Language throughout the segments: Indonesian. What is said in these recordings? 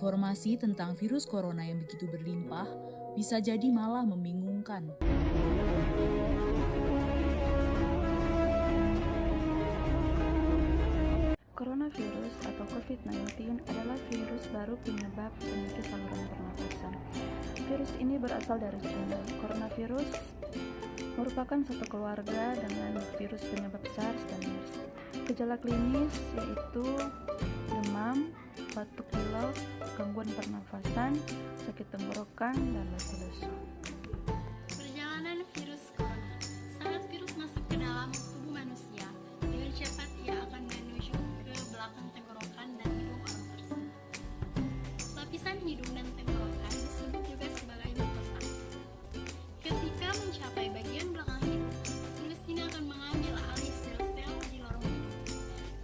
Informasi tentang virus corona yang begitu berlimpah bisa jadi malah membingungkan. Coronavirus atau COVID-19 adalah virus baru penyebab penyakit saluran pernapasan. Virus ini berasal dari China. Coronavirus merupakan satu keluarga dengan virus penyebab SARS dan MERS. Gejala klinis yaitu demam, batuk pilek, gangguan pernafasan, sakit tenggorokan, dan lesu-lesu. Perjalanan virus corona. Saat virus masuk ke dalam tubuh manusia, dengan cepat ia akan menuju ke belakang tenggorokan dan hidung orang tersebut. Lapisan hidung dan tenggorokan disebut juga sebagai mukosa. Ketika mencapai bagian belakang hidung, virus ini akan mengambil alih sel-sel di lorong hidung.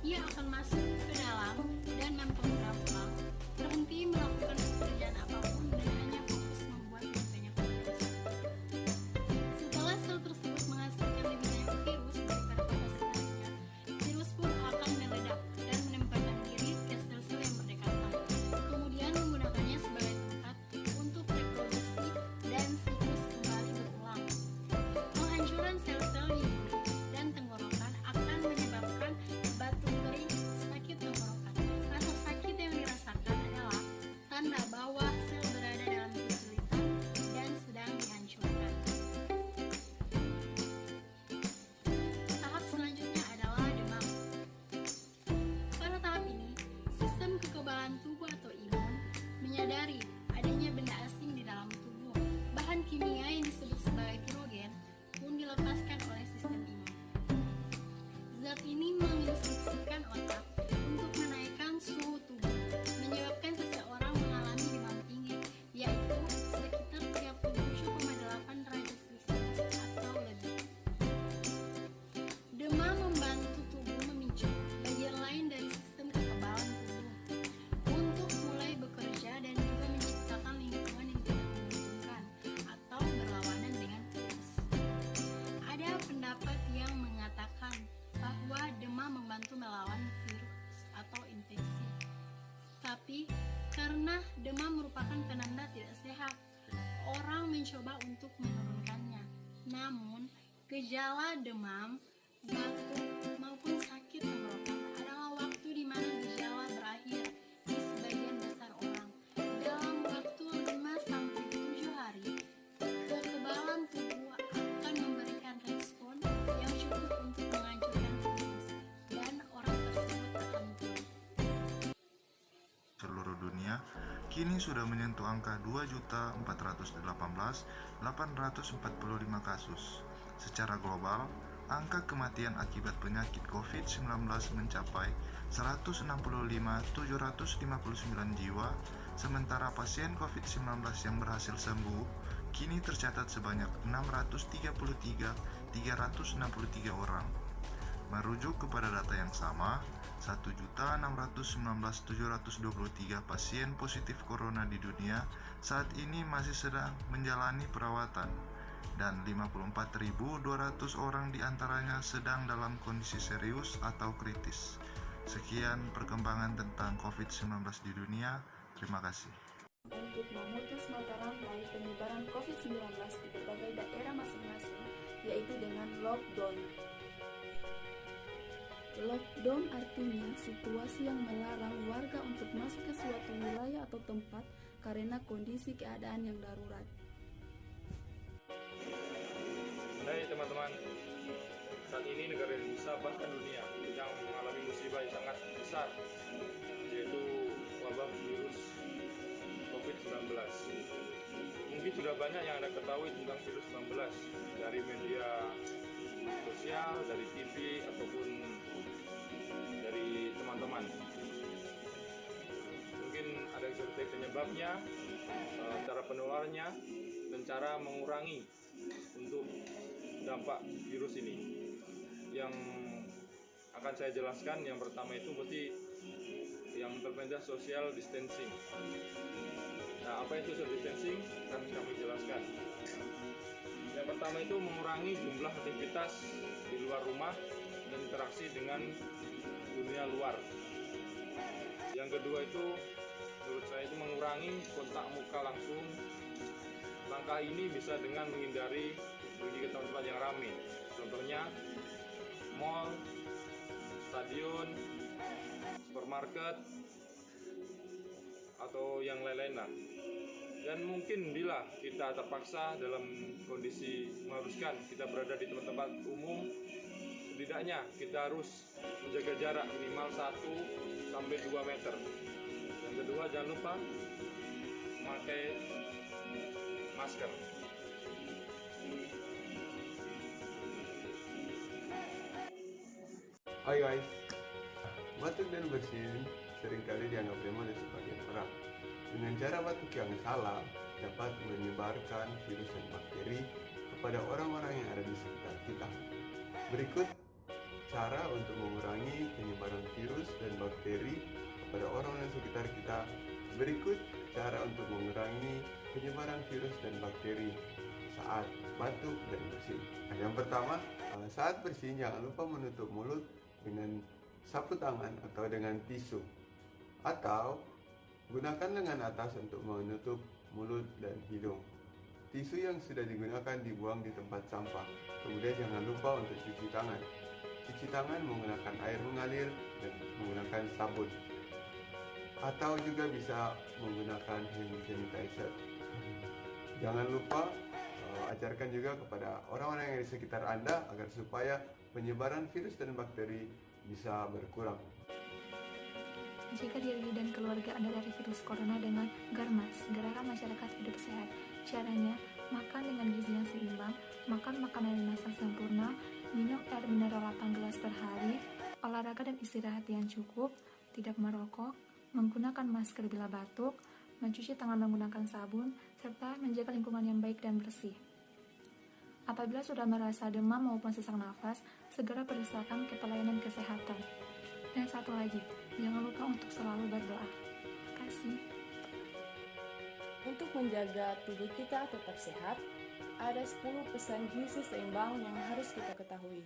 Ia akan masuk ke dalam dan memprogram ulang, berhenti melakukan pekerjaan apapun dan hanya fokus membuat banyak virus. Setelah sel tersebut menghasilkan lebih banyak virus daripada kapasitasnya, virus pun akan meledak dan menempelkan diri ke sel-sel yang berdekatan, kemudian menggunakannya sebagai tempat untuk reproduksi dan siklus kembali berulang. Penghancuran sel-sel di hidung dan tenggorokan akan menyebabkan batuk kering, sakit tenggorokan. Rasa sakit yang dirasakan adalah tanda bahwa sel berada dalam kesulitan dan sedang dihancurkan. Tahap selanjutnya adalah demam. Pada tahap ini, sistem kekebalan tubuh atau imun menyadari adanya benda asing di dalam tubuh. Bahan kimia yang disebut sebagai pirogen pun dilepaskan oleh sistem imun. Zat ini menginstruksikan otak untuk menaikkan suhu tubuh, menyebabkan seseorang mengalami demam tinggi, yaitu sekitar 37,8 derajat Celcius atau lebih. Demam membantu tubuh memicu bagian lain dari sistem kekebalan tubuh untuk mulai bekerja dan juga menciptakan lingkungan yang tidak menguntungkan atau berlawanan dengan virus. Ada pendapat yang mengatakan bahwa demam membantu melawan virus atau infeksi. Tapi karena demam merupakan penanda tidak sehat, orang mencoba untuk menurunkannya. Namun, gejala demam, batuk, maupun sakit tenggorokan adalah waktu di mana gejala berakhir di sebagian besar orang. Dalam waktu 5-7 hari, kekebalan tubuh akan memberikan respon yang cukup untuk menghancurkan virus dan orang tersebut akan pulih. Seluruh dunia kini sudah menyentuh angka 2.418.845 kasus. Secara global, angka kematian akibat penyakit COVID-19 mencapai 165.759 jiwa, sementara pasien COVID-19 yang berhasil sembuh kini tercatat sebanyak 633.363 orang. Merujuk kepada data yang sama, 1.619.723 pasien positif corona di dunia saat ini masih sedang menjalani perawatan dan 54.200 orang diantaranya sedang dalam kondisi serius atau kritis. Sekian perkembangan tentang COVID-19 di dunia. Terima kasih. Untuk memutus mata rantai penyebaran COVID-19 di berbagai daerah masing-masing, yaitu dengan lockdown. Lockdown artinya situasi yang melarang warga untuk masuk ke suatu wilayah atau tempat karena kondisi keadaan yang darurat. Hai teman-teman, saat ini negara Indonesia bahkan dunia sedang mengalami musibah yang sangat besar, yaitu wabah virus COVID-19. Mungkin sudah banyak yang Anda ketahui tentang virus 19 dari media sosial, dari TV, ataupun dari teman-teman. Mungkin ada yang sudah tahu penyebabnya, cara penularannya, dan cara mengurangi untuk dampak virus ini. Yang akan saya jelaskan, yang pertama itu mesti yang terpenting social distancing. Nah, apa itu social distancing? Akan kami jelaskan. Yang pertama itu mengurangi jumlah aktivitas di luar rumah dan interaksi dengan dunia luar. Yang kedua itu menurut saya itu mengurangi kontak muka langsung. Langkah ini bisa dengan menghindari pergi ke tempat yang ramai, contohnya mall, stadion, supermarket, atau yang lain-lain. Dan mungkin bila kita terpaksa dalam kondisi mengharuskan kita berada di tempat-tempat umum, setidaknya kita harus menjaga jarak minimal 1 sampai 2 meter. Yang kedua, jangan lupa memakai masker. Hai guys, batuk dan bersin seringkali dianggap remeh oleh sebagian orang. Dengan cara batuk yang salah dapat menyebarkan virus dan bakteri kepada orang-orang yang ada di sekitar kita. Berikut cara untuk mengurangi penyebaran virus dan bakteri kepada orang-orang di sekitar kita. Berikut cara untuk mengurangi penyebaran virus dan bakteri saat batuk dan bersin. Yang pertama, saat bersin jangan lupa menutup mulut dengan sapu tangan atau dengan tisu, atau gunakan lengan atas untuk menutup mulut dan hidung. Tisu yang sudah digunakan dibuang di tempat sampah. Kemudian jangan lupa untuk cuci tangan. Cuci tangan menggunakan air mengalir dan menggunakan sabun, atau juga bisa menggunakan hand sanitizer. Jangan lupa ajarkan juga kepada orang-orang yang di sekitar Anda agar supaya penyebaran virus dan bakteri bisa berkurang. Jaga diri dan keluarga Anda dari virus corona dengan Garmas, Gerakan Masyarakat Hidup Sehat. Caranya, makan dengan gizi yang seimbang, makan makanan yang masak sempurna, minum air mineral 8 gelas per hari, olahraga dan istirahat yang cukup, tidak merokok, menggunakan masker bila batuk, mencuci tangan menggunakan sabun, serta menjaga lingkungan yang baik dan bersih. Apabila sudah merasa demam maupun sesak nafas, segera periksakan ke pelayanan kesehatan. Dan satu lagi, jangan lupa untuk selalu berdoa. Terima kasih. Untuk menjaga tubuh kita tetap sehat, ada 10 pesan gizi seimbang yang harus kita ketahui.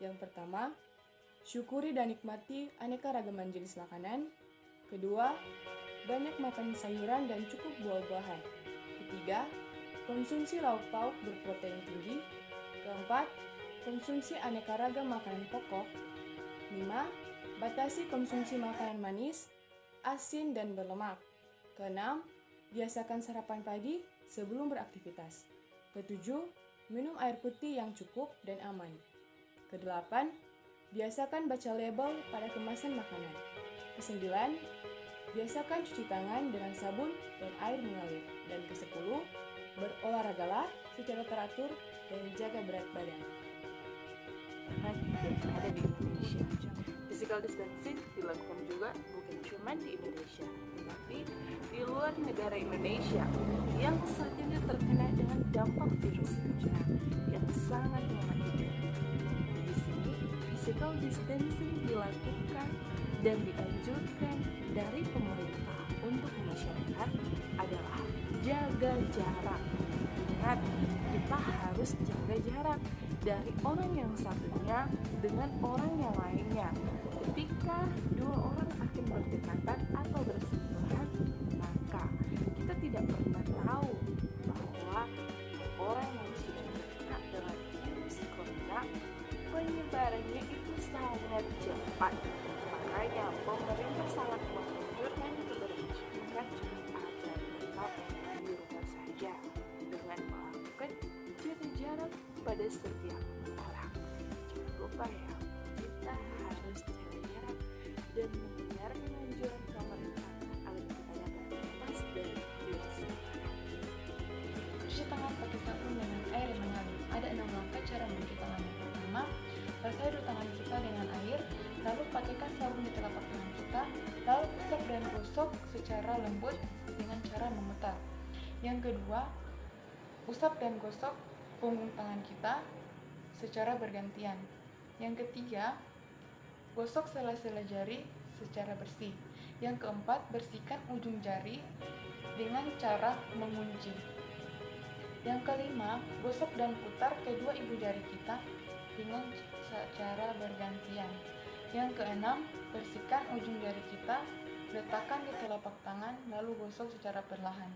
Yang pertama, syukuri dan nikmati aneka ragaman jenis makanan. Kedua, banyak makan sayuran dan cukup buah-buahan. Ketiga, konsumsi lauk pauk berprotein tinggi. Keempat, konsumsi aneka ragam makanan pokok. 5. Batasi konsumsi makanan manis, asin, dan berlemak. Keenam, biasakan sarapan pagi sebelum beraktivitas. Ketujuh, minum air putih yang cukup dan aman. Kedelapan, biasakan baca label pada kemasan makanan. Kesembilan, biasakan cuci tangan dengan sabun dan air mengalir. Dan ke-10, berolahragalah secara teratur dan jaga berat badan. Yang ada di Indonesia. Physical distancing dilakukan juga bukan cuma di Indonesia, tetapi di luar negara Indonesia yang saat ini terkena dengan dampak virus corona yang sangat mematikan. Di sini, physical distancing dilakukan dan dianjurkan dari pemerintah untuk masyarakat adalah jaga jarak. Ingat, kita harus jaga jarak dari orang yang satunya dengan orang yang lainnya. Ketika dua orang akan berdekatan atau bersentuhan, maka kita tidak pernah tahu bahwa orang yang sudah terkena dengan virus corona penyebarannya itu sangat cepat. Makanya pemerintah sangat menganjurkan kepada masyarakat agar tetap di rumah saja dengan melakukan jaga jarak pada setiap orang. Jangan lupa ya, kita harus jaga jarak dan mendengarkan anjuran pemerintah agar kita dapat lepas dari virus corona. Cuci tangan pakai sabun dengan air yang mengalir. Ada 6 langkah cara mencuci tangan. Yang pertama, basahi dulu tangan kita dengan air, lalu pakaikan sabun di telapak tangan kita, lalu usap dan gosok secara lembut dengan cara memutar. Yang kedua, usap dan gosok punggung tangan kita secara bergantian. Yang ketiga, gosok sela-sela jari secara bersih. Yang keempat, bersihkan ujung jari dengan cara mengunci. Yang kelima, gosok dan putar kedua ibu jari kita dengan cara bergantian. Yang keenam, bersihkan ujung jari kita Letakkan di telapak tangan, lalu gosok secara perlahan.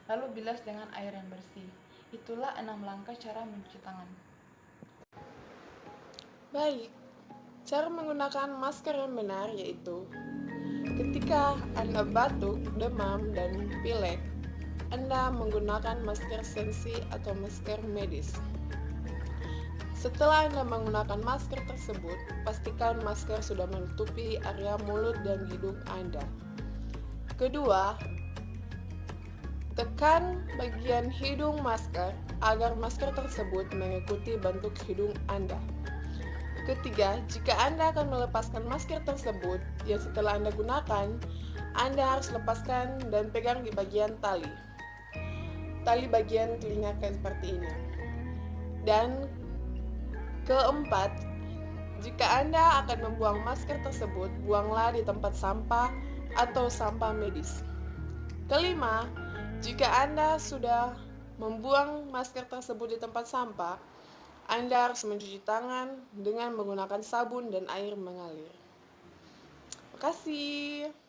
Lalu bilas dengan air yang bersih. Itulah 6 langkah cara mencuci tangan. Baik, cara menggunakan masker yang benar yaitu ketika Anda batuk, demam, dan pilek, Anda menggunakan masker sensi atau masker medis. Setelah Anda menggunakan masker tersebut, pastikan masker sudah menutupi area mulut dan hidung Anda. Kedua, tekan bagian hidung masker agar masker tersebut mengikuti bentuk hidung Anda. Ketiga, jika Anda akan melepaskan masker tersebut yang setelah Anda gunakan, Anda harus lepaskan dan pegang di bagian tali. Tali bagian telinga kayak seperti ini. Dan keempat, jika Anda akan membuang masker tersebut, buanglah di tempat sampah atau sampah medis. Kelima, jika Anda sudah membuang masker tersebut di tempat sampah, Anda harus mencuci tangan dengan menggunakan sabun dan air mengalir. Terima kasih.